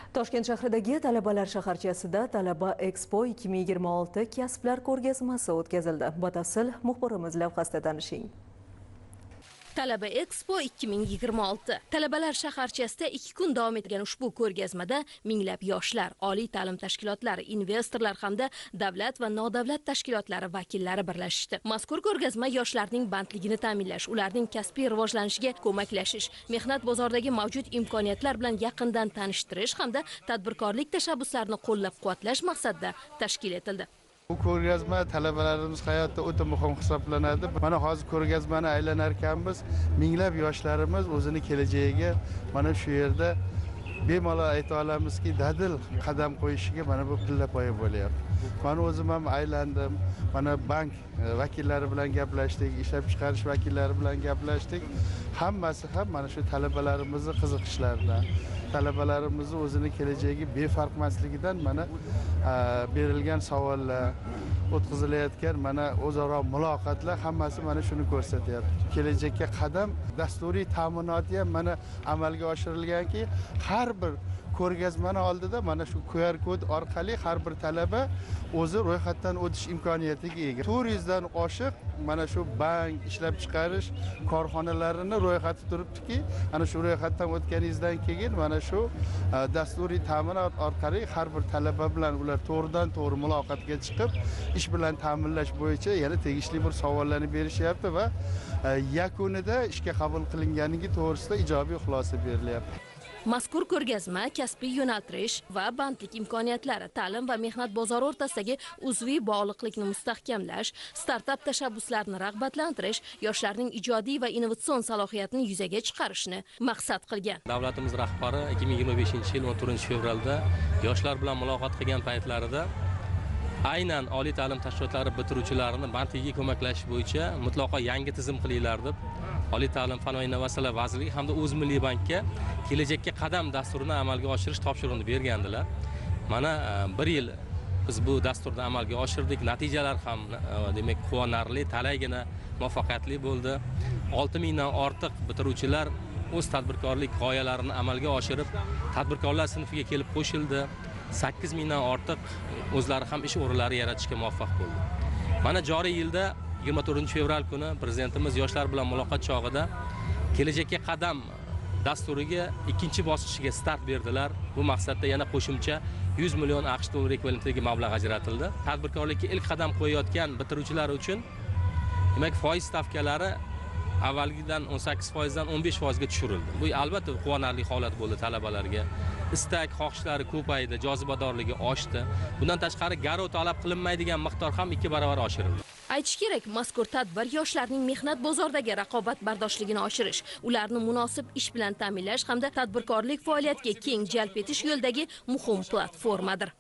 Toshkent shahridagi Talabalar shaharchasida Talaba Expo 2026 kasblar ko'rgazmasi o'tkazildi. Batafsil muxbirimiz lavhasida tanishing. Talaba Expo 2026. Talabalar shaharchasida 2 kun davom etgan ushbu ko'rgazmada minglab yoshlar, oliy ta'lim tashkilotlari, investorlar hamda davlat va nodavlat tashkilotlari vakillari birlashishdi. Mazkur ko'rgazma yoshlarning bandligini ta'minlash, ularning kasbiy rivojlanishiga ko'maklashish, mehnat bozoridagi mavjud imkoniyatlar bilan yaqindan tanishtirish hamda tadbirkorlik tashabbuslarini qo'llab-quvvatlash maqsadida tashkil etildi. Bu ko'rgazma talabalarimiz hayotida o'ta muhim hisoblanadi. Mana hozir ko'rgazmani aylanar ekanmiz, minglab yoshlarimiz o'zini kelajagiga mana shu yerda bemalol ayta olamizki, dadil qadam qo'yishiga mana bu pillapoya bo'lyapti. Mana o'zim ham aylandim. Mana bank vakillari bilan gaplashdik, ishlab chiqarish vakillari bilan gaplashdik. Hammasi ham mana shu talabalarimizni qiziqishlaridan, talabalarimizni o'zini kelajagiga befarqmasligidan mana berilgan savollar, o'tkazilayotgan mana o'zaro muloqotlar hammasi mana shuni ko'rsatyapti. Kelajakka qadam dasturiy ta'minoti ham mana amalga oshirilganki, har bir ko'rgazmani oldida mana shu QR kod orqali har bir talaba o'zi ro'yxatdan o'tish imkoniyatiga ega. 400 dan oshiq mana shu bank, ishlab chiqarish korxonalarini ro'yxati turibdiki, ana shu ro'yxatdan o'tganingizdan keyin mana shu dasturiy ta'minot orqali har bir talaba bilan ular to'g'ridan-to'g'ri muloqotga chiqib, ish bilan ta'minlash bo'yicha yana tegishli bir savollarni berishyapti va yakunida ishga qabul qilinganligi to'g'risida ijobiy xulosa berilyapti. Mazkur ko'rgazma kasbiy yo'naltirish va bandlik imkoniyatlari, ta'lim va mehnat bozori o'rtasidagi uzviy bog'liqlikni mustahkamlash, startap tashabbuslarini rag'batlantirish, yoshlarning ijodiy va innovatsion salohiyatini yuzaga chiqarishni maqsad qilgan. Davlatimiz rahbari 2025-yil 14-fevralda yoshlar bilan muloqot qilgan paytlarida aynan oliy ta'lim tashkilotlari bitiruvchilarini bandligiga ko'maklash bo'yicha mutlaqo yangi tizim qilinglar deb Oliy ta'lim fan va innovatsiyalar vazirligi hamda O'zmilliy bankka kelajakka qadam dasturini amalga oshirish topshirig'ini bergandilar. Mana bir yil biz bu dasturni amalga oshirdik. Natijalar ham demak quvonarli, talaygina muvaffaqiyatli bo'ldi. 6000 dan ortiq bitiruvchilar o'z tadbirkorlik g'oyalarini amalga oshirib, tadbirkorlar sinfiga kelib qo'shildi. 8000 dan ortiq o'zlari ham ish o'rinlari yaratishga muvaffaq bo'ldi. Mana joriy yilda 24-fevral kuni prezidentimiz yoshlar bilan muloqot chog'ida kelajakka qadam dasturiga ikkinchi bosqichiga start berdilar. Bu maqsadda yana qo'shimcha 100 million AQSh dollari ekvivalentidagi mablag' ajratildi. Tadbirkorlikka ilk qadam qo'yayotgan bitiruvchilar uchun demak foiz stavkalari avvalgidan 18% dan 15% ga tushirildi. Bu albatta quvonarli holat bo'ldi talabalarga. Istak, xohishlari ko'paydi, jozibadorligi oshdi. Bundan tashqari garov talab qilinmaydigan miqdor ham 2 barobar oshirildi. Aytish kerak, mazkur tadbir yoshlarning mehnat bozoridagi raqobat bardoshligini oshirish, ularni munosib ish bilan ta'minlash hamda tadbirkorlik faoliyatiga keng jalb etish yo'lidagi muhim platformadir.